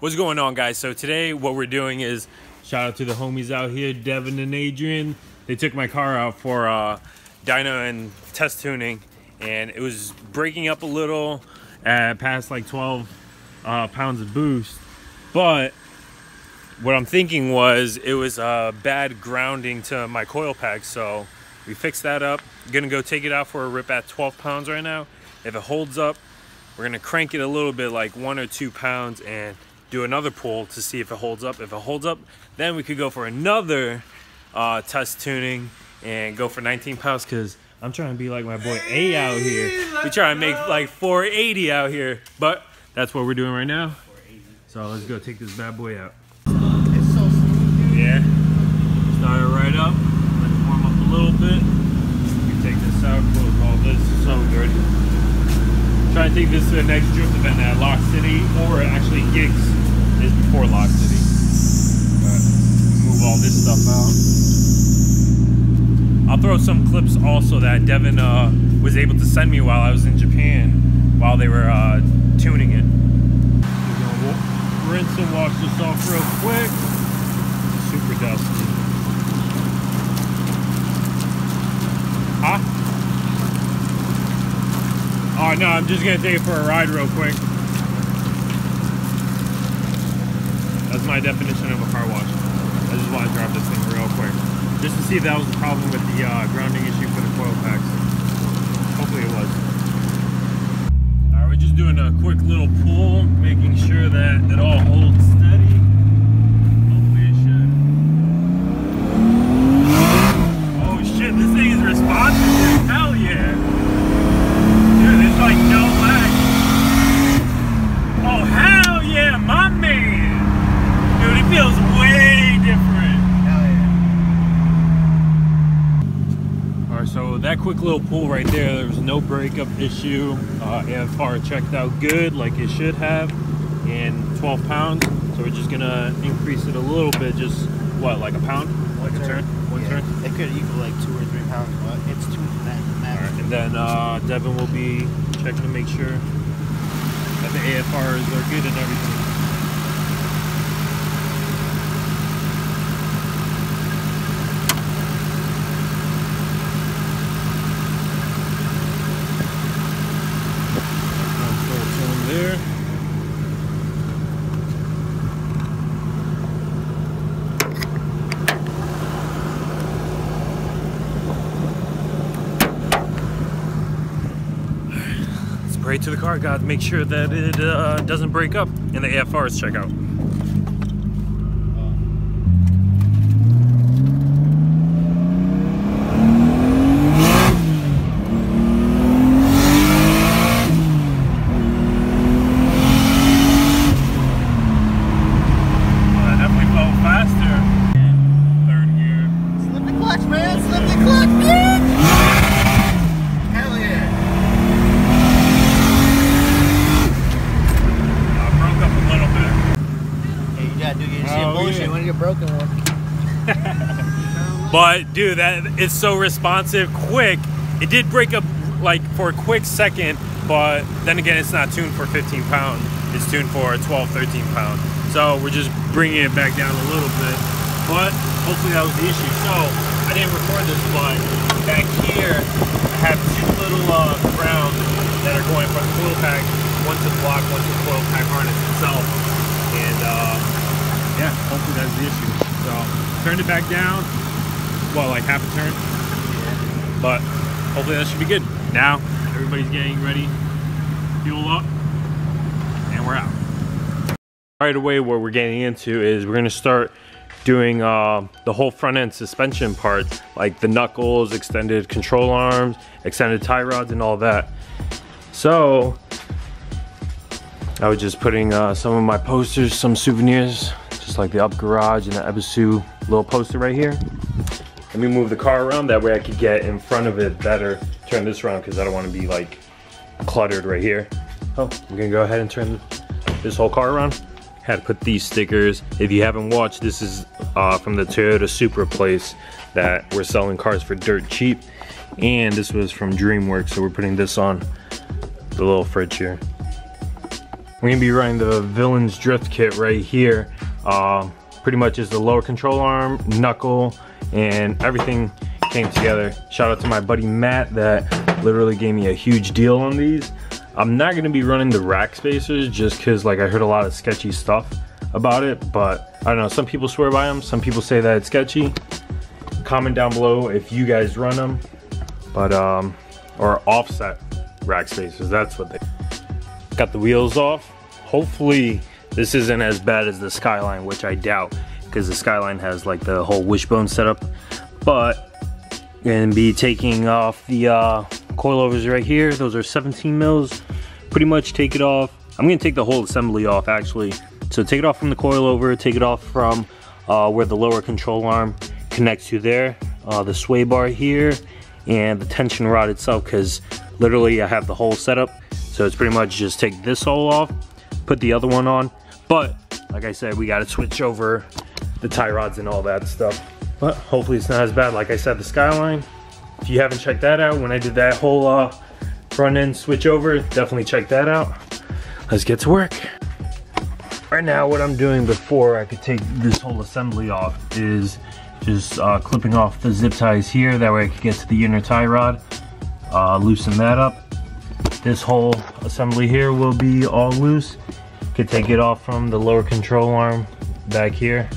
What's going on, guys? So today what we're doing is, shout out to the homies out here, Devin and Adrian. They took my car out for dyno and test tuning, and it was breaking up a little at past like 12 pounds of boost. But what I'm thinking was it was bad grounding to my coil pack, so we fixed that up. Gonna go take it out for a rip at 12 pounds right now. If it holds up, we're gonna crank it a little bit, like 1 or 2 pounds, and do another pull to see if it holds up. If it holds up, then we could go for another test tuning and go for 19 pounds, because I'm trying to be like my boy A out here. We try to make like 480 out here, but that's what we're doing right now. So let's go take this bad boy out. It's so smooth, dude. Yeah. Start it right up. Let it warm up a little bit. You take this out, close all this. It's so dirty. Try to take this to the next drift event at Lock City, or actually Gigs is before Lock City. Move all this stuff out. I'll throw some clips also that Devin was able to send me while I was in Japan, while they were tuning it. We're gonna rinse and wash this off real quick. Super dusty. Huh? Oh no, I'm just gonna take it for a ride real quick. That's my definition of a car wash. I just want to drive this thing real quick, just to see if that was the problem with the grounding issue for the coil packs. Hopefully it was. Alright, we're just doing a quick little pull, making sure that it all holds steady. Hopefully it should. Oh shit, this thing is responsive, dude. Hell yeah. Dude, there's like no lag. Oh hell yeah, my man. Dude, it feels way different. Hell yeah. Alright, so that quick little pull right there was no breakup issue. AFR checked out good, like it should have, in 12 pounds. So we're just gonna increase it a little bit, just what, like a pound? Like a turn? One turn? It could equal like 2 or 3 pounds, but it's 2 max. Alright, and then Devin will be checking to make sure that the AFRs are good and everything. There. Spray to the car, guys. Make sure that it doesn't break up, and the AFRs check out. But dude, that it's so responsive, quick. It did break up like for a quick second, but then again, it's not tuned for 15 pounds. It's tuned for 12, 13 pounds. So we're just bringing it back down a little bit, but hopefully that was the issue. So I didn't record this, but back here, I have 2 little grounds that are going from the coil pack, one to the block, one to the coil pack harness itself. And yeah, hopefully that's the issue. So turned it back down. Well, like half a turn, but hopefully that should be good. Now everybody's getting ready, fuel up, and we're out. Right away, what we're getting into is we're gonna start doing the whole front end suspension part, like the knuckles, extended control arms, extended tie rods, and all that. So I was just putting some of my posters, some souvenirs, just like the Up Garage and the Ebisu little poster right here. Let me move the car around, that way I could get in front of it better. Turn this around because I don't want to be like cluttered right here. Oh, we're gonna go ahead and turn this whole car around. Had to put these stickers. If you haven't watched, this is from the Toyota Supra place that we're selling cars for dirt cheap. And this was from DreamWorks, so we're putting this on the little fridge here. We're gonna be running the Villain's Drift kit right here. Pretty much is the lower control arm, knuckle, and everything came together. Shout out to my buddy Matt that literally gave me a huge deal on these. I'm not gonna be running the rack spacers just cause like I heard a lot of sketchy stuff about it, but I don't know, some people swear by them, some people say that it's sketchy. Comment down below if you guys run them, but or offset rack spacers, that's what they got the wheels off. Hopefully this isn't as bad as the Skyline, which I doubt, because the Skyline has like the whole wishbone setup. But gonna be taking off the coilovers right here. Those are 17 mils. Pretty much take it off. I'm gonna take the whole assembly off actually. So take it off from the coilover, take it off from where the lower control arm connects to there, the sway bar here, and the tension rod itself, because literally I have the whole setup. So it's pretty much just take this hole off, put the other one on. But like I said, we gotta switch over the tie rods and all that stuff. But hopefully it's not as bad. Like I said, the Skyline, if you haven't checked that out, when I did that whole front end switch over, definitely check that out. Let's get to work. Right now, what I'm doing before I could take this whole assembly off is just clipping off the zip ties here. That way I could get to the inner tie rod, loosen that up. This whole assembly here will be all loose. Could take it off from the lower control arm back here.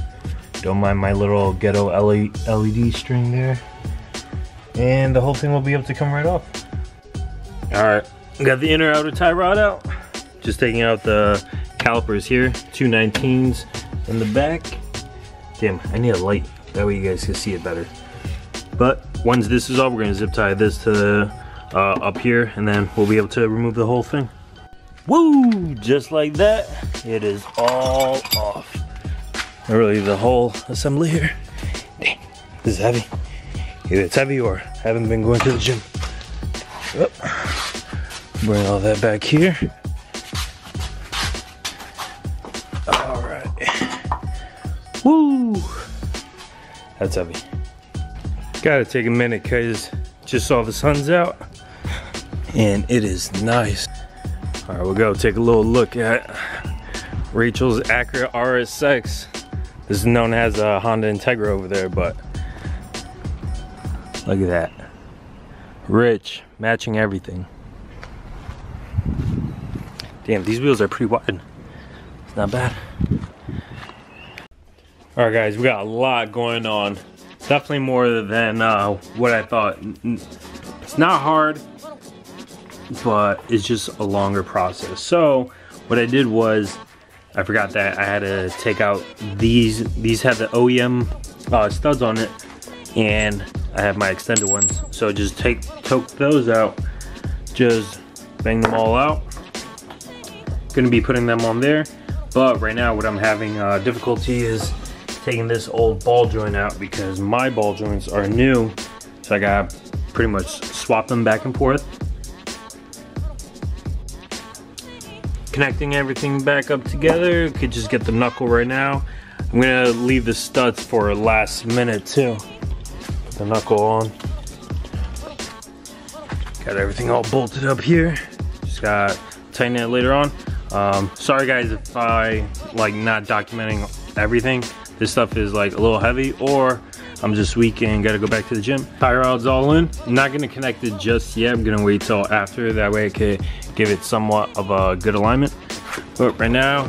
Don't mind my little ghetto LED string there. And the whole thing will be able to come right off. All right, got the inner outer tie rod out. Just taking out the calipers here, 2 19s in the back. Damn, I need a light. That way you guys can see it better. But once this is off, we're gonna zip tie this to up here, and then we'll be able to remove the whole thing. Woo! Just like that, it is all off. Really, the whole assembly here. Dang, this is heavy. Either it's heavy or haven't been going to the gym. Yep. Bring all that back here. All right. Woo! That's heavy. Gotta take a minute because just saw the sun's out and it is nice. All right, we'll go take a little look at Rachel's Acura RSX. This is known as a Honda Integra over there, but look at that. Rich, matching everything. Damn, these wheels are pretty wide. It's not bad. All right, guys, we got a lot going on. Definitely more than what I thought. It's not hard, but it's just a longer process. So what I did was, I forgot that I had to take out these had the OEM studs on it, and I have my extended ones. So just took those out, just bang them all out. Gonna be putting them on there, but right now what I'm having difficulty is taking this old ball joint out, because my ball joints are new, so I gotta pretty much swap them back and forth. Connecting everything back up together. Could just get the knuckle right now. I'm gonna leave the studs for last minute too. Put the knuckle on. Got everything all bolted up here. Just gotta tighten it later on. Sorry guys if I like not documenting everything. This stuff is like a little heavy, or I'm just weak and gotta go back to the gym. Tie rod's all in. I'm not gonna connect it just yet. I'm gonna wait till after. That way I can give it somewhat of a good alignment. But right now,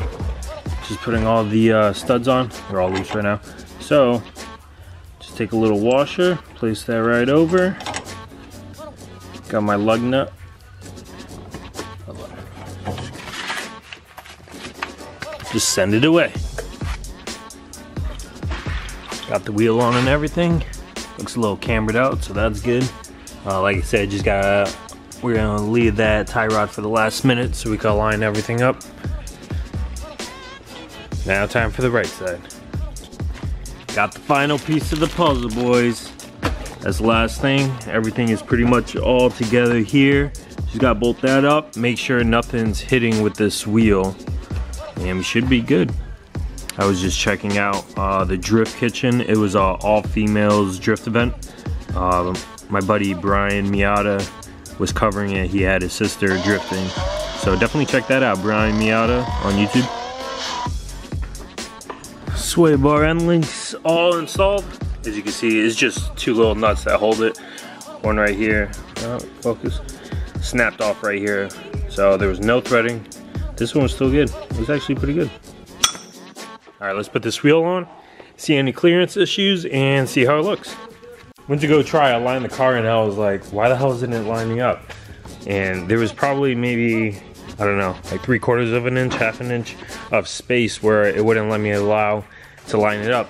just putting all the studs on. They're all loose right now. So just take a little washer, place that right over. Got my lug nut. Just send it away. Got the wheel on and everything. Looks a little cambered out, so that's good. Like I said, we're gonna leave that tie rod for the last minute so we can line everything up. Now time for the right side. Got the final piece of the puzzle, boys. That's the last thing. Everything is pretty much all together here. Just gotta bolt that up. Make sure nothing's hitting with this wheel, and we should be good. I was just checking out the Drift Kitchen. It was an all-females drift event. My buddy Brian Miata was covering it. He had his sister drifting. So definitely check that out, Brian Miata on YouTube. Sway bar end links all installed. As you can see, it's just 2 little nuts that hold it. One right here, focus, snapped off right here. So there was no threading. This one was still good. It was actually pretty good. All right, let's put this wheel on, see any clearance issues, and see how it looks. Went to go try, I lined the car and I was like, why the hell isn't it lining up? And there was probably maybe, I don't know, like 3/4 of an inch, half an inch of space where it wouldn't let me allow to line it up.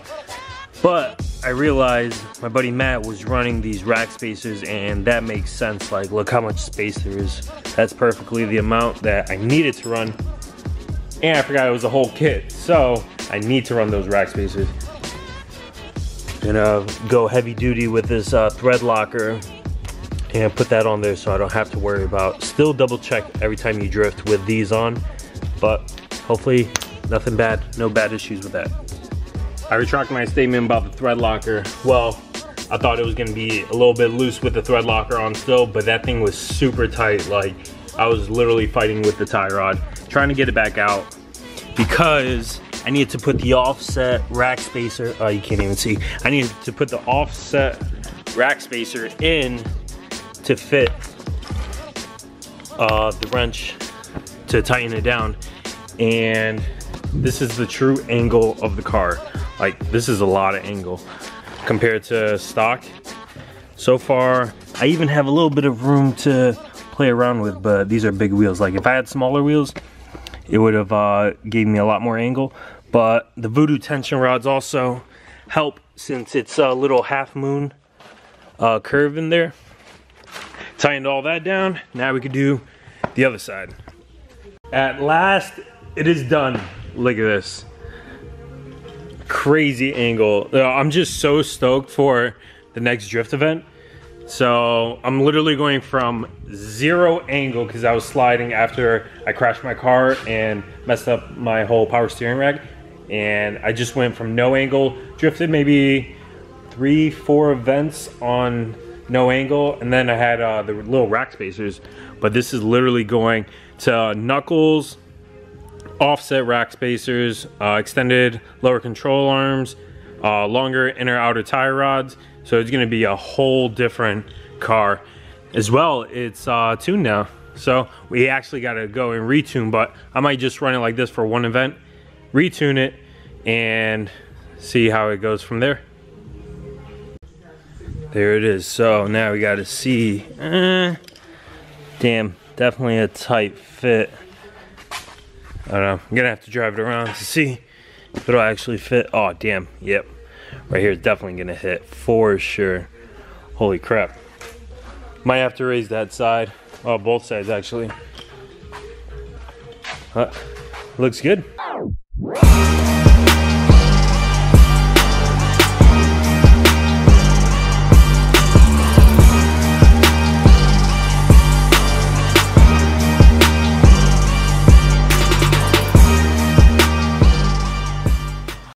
But I realized my buddy Matt was running these rack spacers, and that makes sense. Like, look how much space there is. That's perfectly the amount that I needed to run. And I forgot it was a whole kit, so I need to run those rack spacers. Gonna go heavy duty with this thread locker and put that on there so I don't have to worry about. Still double check every time you drift with these on, but hopefully nothing bad, no bad issues with that. I retract my statement about the thread locker. Well, I thought it was gonna be a little bit loose with the thread locker on still, but that thing was super tight. Like, I was literally fighting with the tie rod, trying to get it back out because I needed to put the offset rack spacer, oh, you can't even see. I needed to put the offset rack spacer in to fit the wrench to tighten it down. And this is the true angle of the car. Like, this is a lot of angle compared to stock. So far, I even have a little bit of room to play around with, but these are big wheels. Like, if I had smaller wheels, it would have gave me a lot more angle. But the Voodoo tension rods also help since it's a little half moon curve in there. Tightened all that down. Now we can do the other side. At last, it is done. Look at this. Crazy angle. I'm just so stoked for the next drift event. So I'm literally going from 0 angle because I was sliding after I crashed my car and messed up my whole power steering rack. And I just went from no angle, drifted maybe 3-4 events on no angle, and then I had the little rack spacers. But this is literally going to knuckles, offset rack spacers, extended lower control arms, longer inner outer tie rods. So it's gonna be a whole different car. As well, it's tuned now. So we actually gotta go and retune, but I might just run it like this for one event, retune it, and see how it goes from there. There it is. So now we gotta see, damn, definitely a tight fit. I don't know, I'm gonna have to drive it around to see if it'll actually fit. Oh, damn, yep. Right here is definitely gonna hit for sure. Holy crap. Might have to raise that side. Oh, both sides actually. Looks good.